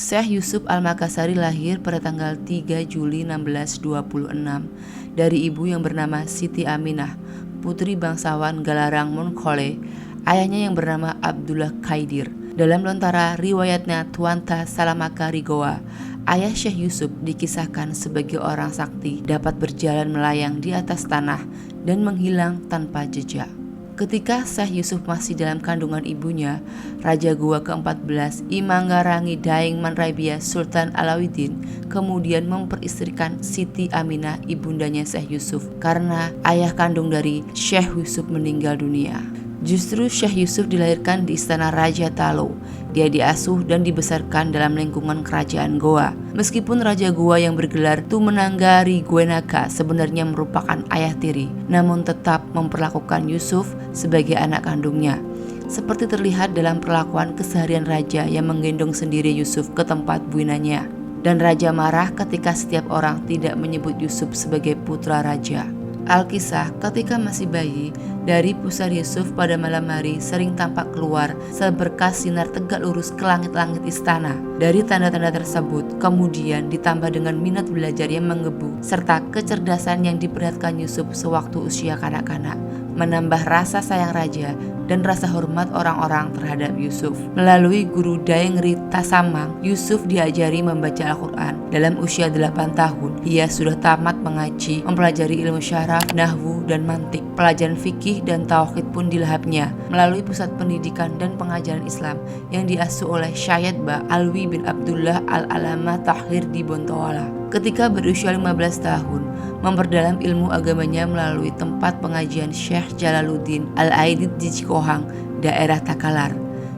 Syekh Yusuf Al-Makassari lahir pada tanggal 3 Juli 1626 dari ibu yang bernama Siti Aminah, putri bangsawan Galarang Monkhole, ayahnya yang bernama Abdullah Khaidir. Dalam lontara riwayatnya Tuanta Salamaka Rigowa, ayah Syekh Yusuf dikisahkan sebagai orang sakti dapat berjalan melayang di atas tanah dan menghilang tanpa jejak. Ketika Syekh Yusuf masih dalam kandungan ibunya, Raja Goa ke-14 Imanggarangi Daeng Manraibia Sultan Alauddin kemudian memperistrikan Siti Aminah ibundanya Syekh Yusuf karena ayah kandung dari Syekh Yusuf meninggal dunia. Justru Syekh Yusuf dilahirkan di istana Raja Talo. Dia diasuh dan dibesarkan dalam lingkungan kerajaan Goa. Meskipun Raja Goa yang bergelar Tumenanggari Gwenaka sebenarnya merupakan ayah tiri, namun tetap memperlakukan Yusuf sebagai anak kandungnya. Seperti terlihat dalam perlakuan keseharian raja yang menggendong sendiri Yusuf ke tempat buinanya. Dan raja marah ketika setiap orang tidak menyebut Yusuf sebagai putra raja. Alkisah, ketika masih bayi, dari pusar Yusuf pada malam hari sering tampak keluar seberkas sinar tegak lurus ke langit-langit istana. Dari tanda-tanda tersebut, kemudian ditambah dengan minat belajar yang menggebu, serta kecerdasan yang diperlihatkan Yusuf sewaktu usia kanak-kanak, menambah rasa sayang raja dan rasa hormat orang-orang terhadap Yusuf. Melalui guru Daeng Rita Samang, Yusuf diajari membaca Al-Quran. Dalam usia 8 tahun, ia sudah tamat mengaji, mempelajari ilmu syaraf, nahwu, dan mantik. Pelajaran fikih dan tauhid pun dilahapnya melalui pusat pendidikan dan pengajaran Islam yang diasuh oleh Syed Ba Alwi bin Abdullah Al-Alama Tahir di Bontoala. Ketika berusia 15 tahun, memperdalam ilmu agamanya melalui tempat pengajian Syekh Jalaluddin Al-Aidid di Cikohang, daerah Takalar.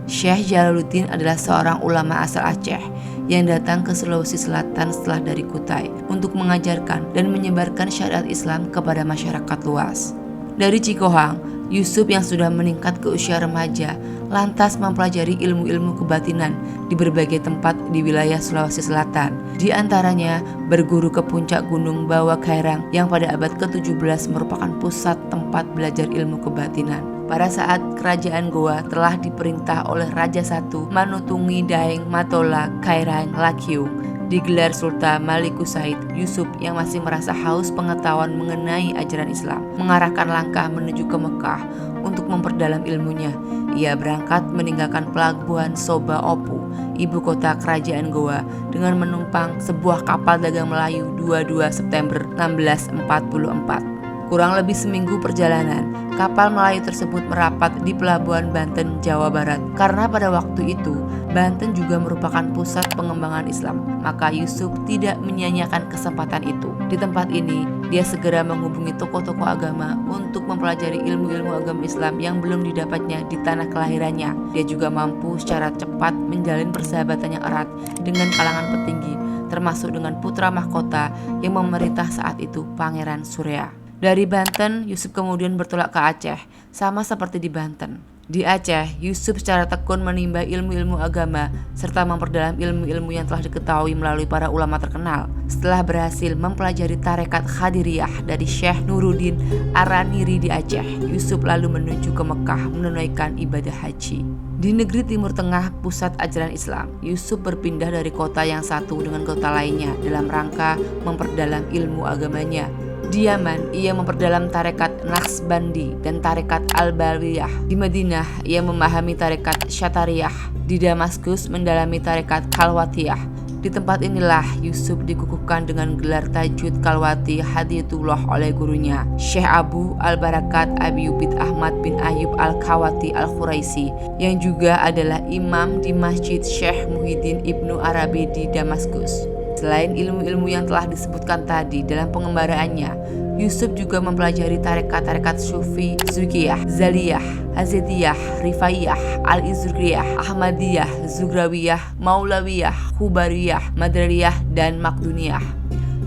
Syekh Jalaluddin adalah seorang ulama asal Aceh yang datang ke Sulawesi Selatan setelah dari Kutai untuk mengajarkan dan menyebarkan syariat Islam kepada masyarakat luas. Dari Cikohang, Yusuf yang sudah meningkat ke usia remaja lantas mempelajari ilmu-ilmu kebatinan di berbagai tempat di wilayah Sulawesi Selatan. Di antaranya berguru ke puncak gunung Bawah Kairang yang pada abad ke-17 merupakan pusat tempat belajar ilmu kebatinan. Pada saat kerajaan Goa telah diperintah oleh Raja I Manutungi Daeng Matola Kairang Lakiung, digelar Sultan Maliku Said, Yusuf yang masih merasa haus pengetahuan mengenai ajaran Islam mengarahkan langkah menuju ke Mekah untuk memperdalam ilmunya. Ia berangkat meninggalkan pelabuhan Soba Opu, ibu kota kerajaan Goa, dengan menumpang sebuah kapal dagang Melayu 22 September 1644. Kurang lebih seminggu perjalanan, kapal Melayu tersebut merapat di pelabuhan Banten, Jawa Barat. Karena pada waktu itu, Banten juga merupakan pusat pengembangan Islam, maka Yusuf tidak menyia-nyiakan kesempatan itu. Di tempat ini, dia segera menghubungi tokoh-tokoh agama untuk mempelajari ilmu-ilmu agama Islam yang belum didapatnya di tanah kelahirannya. Dia juga mampu secara cepat menjalin persahabatan yang erat dengan kalangan petinggi, termasuk dengan putra mahkota yang memerintah saat itu, Pangeran Surya. Dari Banten, Yusuf kemudian bertolak ke Aceh, sama seperti di Banten. Di Aceh, Yusuf secara tekun menimba ilmu-ilmu agama serta memperdalam ilmu-ilmu yang telah diketahui melalui para ulama terkenal. Setelah berhasil mempelajari tarekat Khadiriyah dari Syekh Nuruddin Araniri di Aceh, Yusuf lalu menuju ke Mekah menunaikan ibadah haji. Di negeri Timur Tengah, pusat ajaran Islam, Yusuf berpindah dari kota yang satu dengan kota lainnya dalam rangka memperdalam ilmu agamanya. Di Yaman, ia memperdalam tarekat Naqsbandi dan tarekat Al-Balwiyah. Di Madinah, ia memahami tarekat Syatariyah. Di Damaskus, mendalami tarekat Khalwatiyah. Di tempat inilah Yusuf dikukuhkan dengan gelar Tajud Khalwati Hadiyatullah oleh gurunya, Syekh Abu Al-Barakat Abi Ubid Ahmad bin Ayub Al-Khawati Al-Khuraisi, yang juga adalah imam di Masjid Syekh Muhyiddin Ibnu Arabi di Damaskus. Selain ilmu-ilmu yang telah disebutkan tadi dalam pengembaraannya, Yusuf juga mempelajari tarekat-tarekat Sufi, Zukiyah, Zaliyah, Hazidiyah, Rifaiyah, Al-Izriyah, Ahmadiyah, Zugrawiyah, Maulawiyah, Khubariyah, Madraliyah, dan Makduniyah.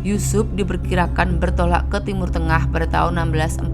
Yusuf diperkirakan bertolak ke Timur Tengah pada tahun 1649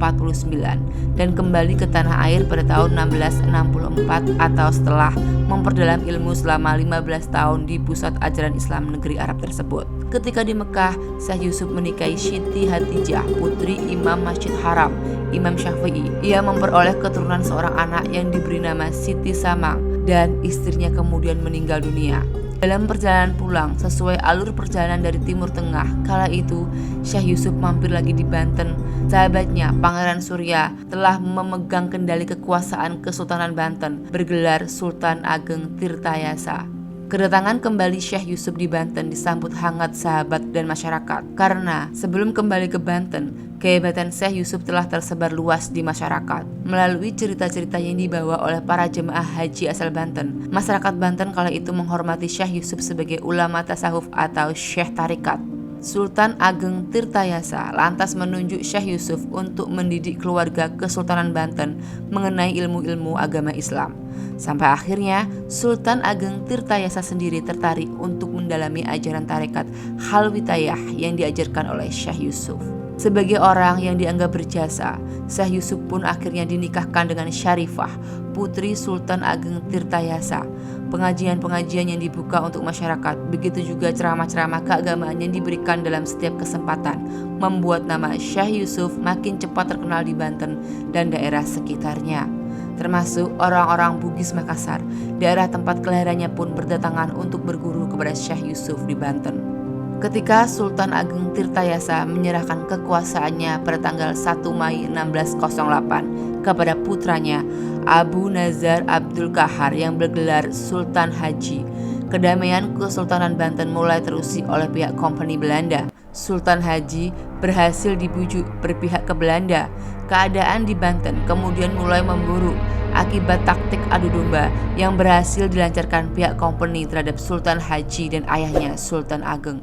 dan kembali ke tanah air pada tahun 1664 atau setelah memperdalam ilmu selama 15 tahun di pusat ajaran Islam negeri Arab tersebut. Ketika di Mekah, Syekh Yusuf menikahi Siti Hatijah, putri Imam Masjid Haram, Imam Syafi'i. Ia memperoleh keturunan seorang anak yang diberi nama Siti Samang dan istrinya kemudian meninggal dunia. Dalam perjalanan pulang, sesuai alur perjalanan dari Timur Tengah, kala itu Syekh Yusuf mampir lagi di Banten. Sahabatnya, Pangeran Surya, telah memegang kendali kekuasaan Kesultanan Banten, bergelar Sultan Ageng Tirtayasa. Kedatangan kembali Syekh Yusuf di Banten disambut hangat sahabat dan masyarakat, karena sebelum kembali ke Banten, kehebatan Syekh Yusuf telah tersebar luas di masyarakat. Melalui cerita-cerita yang dibawa oleh para jemaah haji asal Banten, masyarakat Banten kala itu menghormati Syekh Yusuf sebagai ulama tasawuf atau syekh tarikat. Sultan Ageng Tirtayasa lantas menunjuk Syekh Yusuf untuk mendidik keluarga Kesultanan Banten mengenai ilmu-ilmu agama Islam. Sampai akhirnya Sultan Ageng Tirtayasa sendiri tertarik untuk mendalami ajaran tarekat Halwitayah yang diajarkan oleh Syekh Yusuf. Sebagai orang yang dianggap berjasa, Syekh Yusuf pun akhirnya dinikahkan dengan Syarifah, putri Sultan Ageng Tirtayasa. Pengajian-pengajian yang dibuka untuk masyarakat, begitu juga ceramah-ceramah keagamaan yang diberikan dalam setiap kesempatan, membuat nama Syekh Yusuf makin cepat terkenal di Banten dan daerah sekitarnya. Termasuk orang-orang Bugis Makassar, daerah tempat kelahirannya pun berdatangan untuk berguru kepada Syekh Yusuf di Banten. Ketika Sultan Ageng Tirtayasa menyerahkan kekuasaannya pada tanggal 1 Mei 1608 kepada putranya Abu Nazar Abdul Kahar yang bergelar Sultan Haji, kedamaian Kesultanan Banten mulai terusik oleh pihak Kompeni Belanda. Sultan Haji berhasil dibujuk berpihak ke Belanda. Keadaan di Banten kemudian mulai memburuk akibat taktik adu domba yang berhasil dilancarkan pihak Kompeni terhadap Sultan Haji dan ayahnya Sultan Ageng.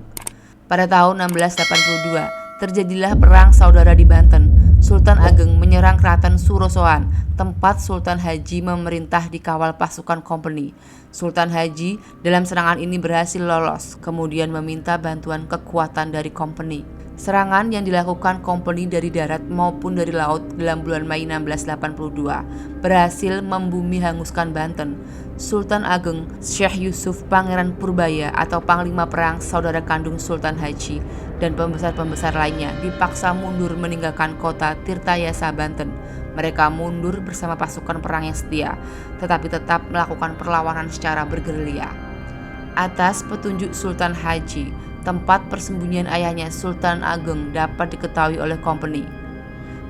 Pada tahun 1682 terjadilah perang saudara di Banten. Sultan Ageng menyerang Keraton Surosoan, tempat Sultan Haji memerintah di kawal pasukan Kompeni. Sultan Haji dalam serangan ini berhasil lolos, kemudian meminta bantuan kekuatan dari Kompeni. Serangan yang dilakukan Kompeni dari darat maupun dari laut dalam bulan Mei 1682 berhasil membumi hanguskan Banten. Sultan Ageng, Syekh Yusuf Pangeran Purbaya atau Panglima Perang saudara kandung Sultan Haji dan pembesar-pembesar lainnya dipaksa mundur meninggalkan kota Tirtayasa Banten. Mereka mundur bersama pasukan perang yang setia, tetapi tetap melakukan perlawanan secara bergerilya. Atas petunjuk Sultan Haji, tempat persembunyian ayahnya Sultan Ageng dapat diketahui oleh Kompeni.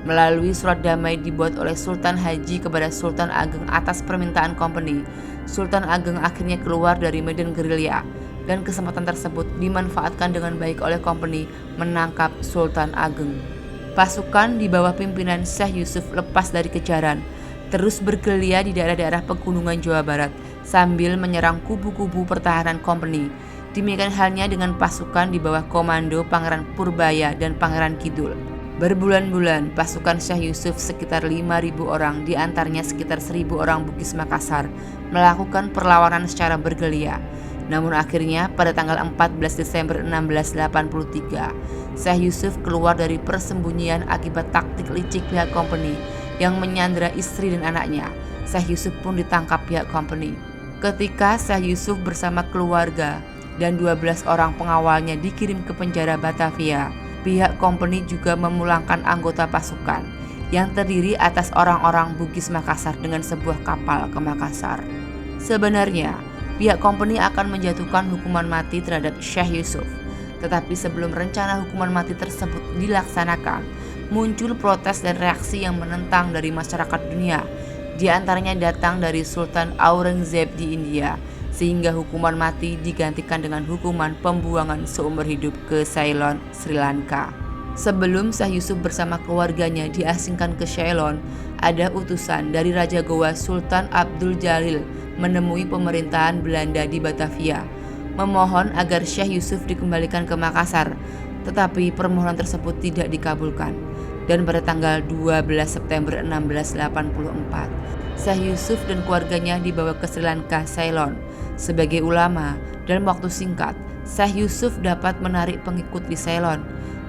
Melalui surat damai dibuat oleh Sultan Haji kepada Sultan Ageng atas permintaan Kompeni, Sultan Ageng akhirnya keluar dari medan gerilya, dan kesempatan tersebut dimanfaatkan dengan baik oleh Kompeni menangkap Sultan Ageng. Pasukan di bawah pimpinan Syekh Yusuf lepas dari kejaran, terus bergerilya di daerah-daerah pegunungan Jawa Barat sambil menyerang kubu-kubu pertahanan Kompeni. Demikian halnya dengan pasukan di bawah komando Pangeran Purbaya dan Pangeran Kidul. Berbulan-bulan pasukan Syekh Yusuf sekitar 5.000 orang, diantaranya sekitar 1.000 orang Bugis Makassar, melakukan perlawanan secara bergerilya. Namun akhirnya pada tanggal 14 Desember 1683, Syekh Yusuf keluar dari persembunyian akibat taktik licik pihak Kompeni yang menyandera istri dan anaknya. Syekh Yusuf pun ditangkap pihak Kompeni. Ketika Syekh Yusuf bersama keluarga dan 12 orang pengawalnya dikirim ke penjara Batavia, pihak Kompeni juga memulangkan anggota pasukan yang terdiri atas orang-orang Bugis Makassar dengan sebuah kapal ke Makassar. Sebenarnya, pihak Kompeni akan menjatuhkan hukuman mati terhadap Syekh Yusuf. Tetapi sebelum rencana hukuman mati tersebut dilaksanakan, muncul protes dan reaksi yang menentang dari masyarakat dunia. Di antaranya datang dari Sultan Aurangzeb di India, sehingga hukuman mati digantikan dengan hukuman pembuangan seumur hidup ke Ceylon, Sri Lanka. Sebelum Syekh Yusuf bersama keluarganya diasingkan ke Ceylon, ada utusan dari Raja Goa Sultan Abdul Jalil menemui pemerintahan Belanda di Batavia, memohon agar Syekh Yusuf dikembalikan ke Makassar, tetapi permohonan tersebut tidak dikabulkan. Dan pada tanggal 12 September 1684, Syekh Yusuf dan keluarganya dibawa ke Sri Lanka, Ceylon. Sebagai ulama, dalam waktu singkat, Syekh Yusuf dapat menarik pengikut di Ceylon.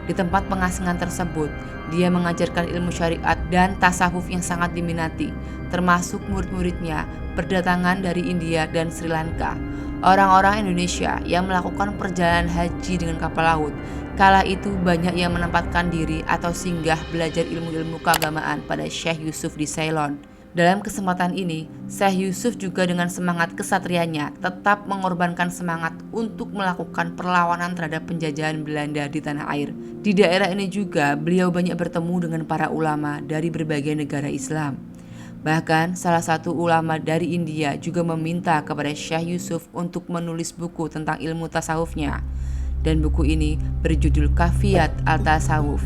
Di tempat pengasingan tersebut, dia mengajarkan ilmu syariat dan tasawuf yang sangat diminati, termasuk murid-muridnya berdatangan dari India dan Sri Lanka. Orang-orang Indonesia yang melakukan perjalanan haji dengan kapal laut, kala itu banyak yang menempatkan diri atau singgah belajar ilmu-ilmu keagamaan pada Syekh Yusuf di Ceylon. Dalam kesempatan ini, Syekh Yusuf juga dengan semangat kesatrianya tetap mengorbankan semangat untuk melakukan perlawanan terhadap penjajahan Belanda di tanah air. Di daerah ini juga beliau banyak bertemu dengan para ulama dari berbagai negara Islam. Bahkan salah satu ulama dari India juga meminta kepada Syekh Yusuf untuk menulis buku tentang ilmu tasawufnya. Dan buku ini berjudul Kafiyat al-Tasawuf.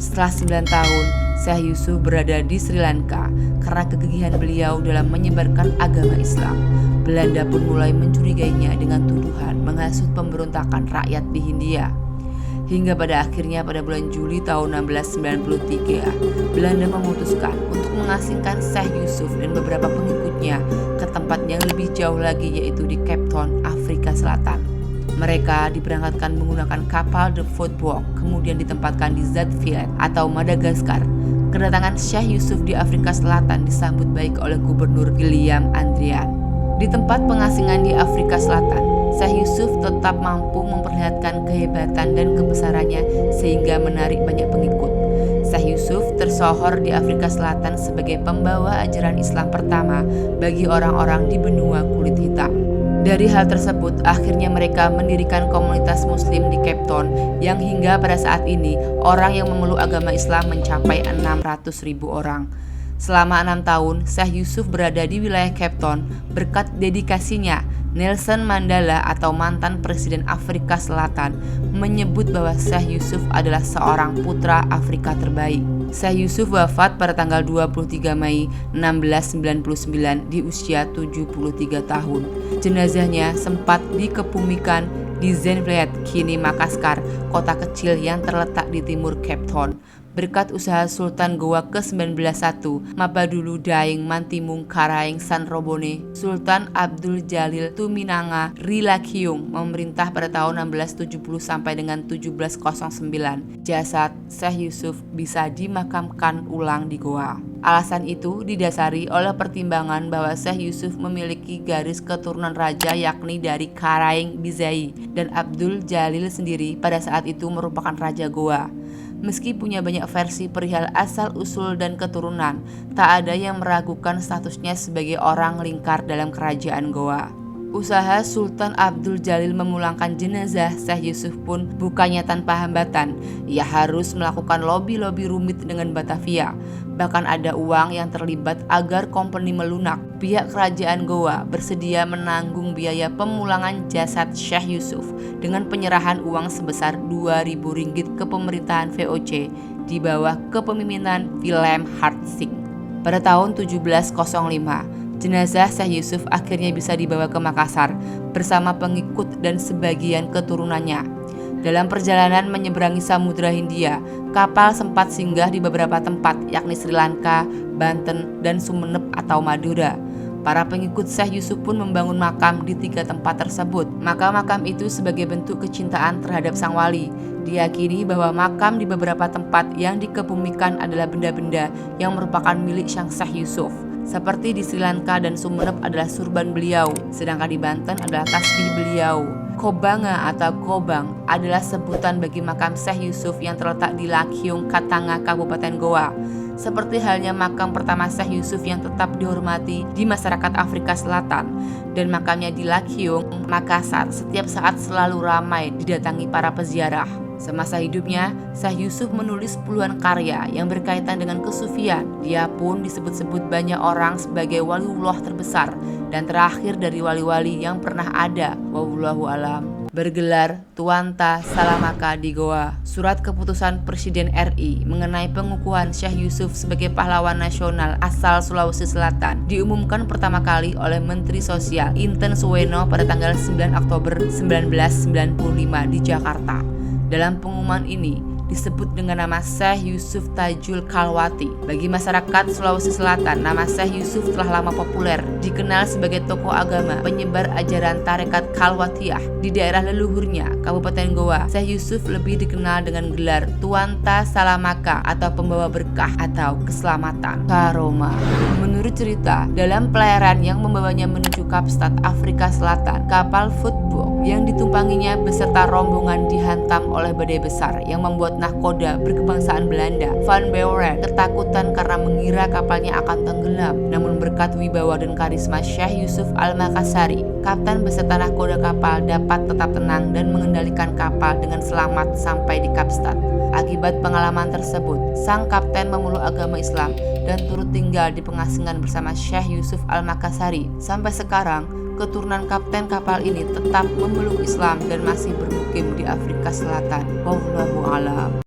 Setelah 9 tahun, Syekh Yusuf berada di Sri Lanka karena kegigihan beliau dalam menyebarkan agama Islam. Belanda pun mulai mencurigainya dengan tuduhan menghasut pemberontakan rakyat di Hindia. Hingga pada akhirnya pada bulan Juli tahun 1693, Belanda memutuskan untuk mengasingkan Syekh Yusuf dan beberapa pengikutnya ke tempat yang lebih jauh lagi, yaitu di Cape Town, Afrika Selatan. Mereka diberangkatkan menggunakan kapal The Voetbok, kemudian ditempatkan di Zandvoort atau Madagaskar. Kedatangan Syekh Yusuf di Afrika Selatan disambut baik oleh Gubernur William Andrian. Di tempat pengasingan di Afrika Selatan, Syekh Yusuf tetap mampu memperlihatkan kehebatan dan kebesarannya sehingga menarik banyak pengikut. Syekh Yusuf tersohor di Afrika Selatan sebagai pembawa ajaran Islam pertama bagi orang-orang di benua kulit hitam. Dari hal tersebut, akhirnya mereka mendirikan komunitas muslim di Cape Town yang hingga pada saat ini orang yang memeluk agama Islam mencapai 600.000 orang. Selama 6 tahun, Syekh Yusuf berada di wilayah Cape Town berkat dedikasinya. Nelson Mandela atau mantan Presiden Afrika Selatan menyebut bahwa Syekh Yusuf adalah seorang putra Afrika terbaik. Syekh Yusuf wafat pada tanggal 23 Mei 1699 di usia 73 tahun. Jenazahnya sempat dikebumikan di Zandvoort, kini Makassar, kota kecil yang terletak di timur Cape Town. Berkat usaha Sultan Goa ke-19 Mappadulu Daeng Mantimung Karaeng Sanrobone, Sultan Abdul Jalil Tuminanga Rilakiung memerintah pada tahun 1670 sampai dengan 1709. Jasad Syekh Yusuf bisa dimakamkan ulang di Goa. Alasan itu didasari oleh pertimbangan bahwa Syekh Yusuf memiliki garis keturunan raja yakni dari Karaeng Bizai, dan Abdul Jalil sendiri pada saat itu merupakan raja Goa. Meski punya banyak versi perihal asal-usul dan keturunan, tak ada yang meragukan statusnya sebagai orang lingkar dalam kerajaan Goa. Usaha Sultan Abdul Jalil memulangkan jenazah Syekh Yusuf pun bukannya tanpa hambatan. Ia harus melakukan lobi-lobi rumit dengan Batavia. Bahkan ada uang yang terlibat agar kompeni melunak. Pihak kerajaan Goa bersedia menanggung biaya pemulangan jasad Syekh Yusuf dengan penyerahan uang sebesar 2.000 ringgit ke pemerintahan VOC di bawah kepemimpinan Willem Hartsink. Pada tahun 1705, jenazah Syekh Yusuf akhirnya bisa dibawa ke Makassar bersama pengikut dan sebagian keturunannya. Dalam perjalanan menyeberangi Samudra Hindia, kapal sempat singgah di beberapa tempat yakni Sri Lanka, Banten, dan Sumeneb atau Madura. Para pengikut Syekh Yusuf pun membangun makam di 3 tempat tersebut. Makam-makam itu sebagai bentuk kecintaan terhadap sang wali. Diyakini bahwa makam di beberapa tempat yang dikebumikan adalah benda-benda yang merupakan milik sang Syekh Yusuf. Seperti di Sri Lanka dan Sumeneb adalah surban beliau, sedangkan di Banten adalah tasbih beliau. Kobanga atau Kobang adalah sebutan bagi makam Syekh Yusuf yang terletak di Lakyung, Katanga, Kabupaten Goa. Seperti halnya makam pertama Syekh Yusuf yang tetap dihormati di masyarakat Afrika Selatan dan makamnya di Lakyung, Makassar setiap saat selalu ramai didatangi para peziarah. Semasa hidupnya, Syekh Yusuf menulis puluhan karya yang berkaitan dengan kesufian. Dia pun disebut-sebut banyak orang sebagai waliullah terbesar dan terakhir dari wali-wali yang pernah ada. Wallahu alam. Bergelar Tuanta Salamaka di Goa. Surat keputusan Presiden RI mengenai pengukuhan Syekh Yusuf sebagai pahlawan nasional asal Sulawesi Selatan diumumkan pertama kali oleh Menteri Sosial Inten Suweno pada tanggal 9 Oktober 1995 di Jakarta. Dalam pengumuman ini disebut dengan nama Syekh Yusuf Tajul Kalwati. Bagi masyarakat Sulawesi Selatan, nama Syekh Yusuf telah lama populer, dikenal sebagai tokoh agama penyebar ajaran tarekat Kalwatiyah. Di daerah leluhurnya, Kabupaten Goa, Syekh Yusuf lebih dikenal dengan gelar Tuanta Salamaka atau pembawa berkah atau keselamatan. Karoma. Menurut Menurut cerita, dalam pelayaran yang membawanya menuju Kapstad, Afrika Selatan, kapal Voetboek yang ditumpanginya beserta rombongan dihantam oleh badai besar yang membuat nahkoda berkebangsaan Belanda, Van Beuren, ketakutan karena mengira kapalnya akan tenggelam. Namun berkat wibawa dan karisma Syekh Yusuf Al-Makassari, kapten beserta nahkoda kapal dapat tetap tenang dan mengendalikan kapal dengan selamat sampai di Kapstad. Akibat pengalaman tersebut, sang kapten memeluk agama Islam dan turut tinggal di pengasingan bersama Syekh Yusuf Al-Makassari. Sampai sekarang, keturunan kapten kapal ini tetap memeluk Islam dan masih bermukim di Afrika Selatan. Wallahu a'lam.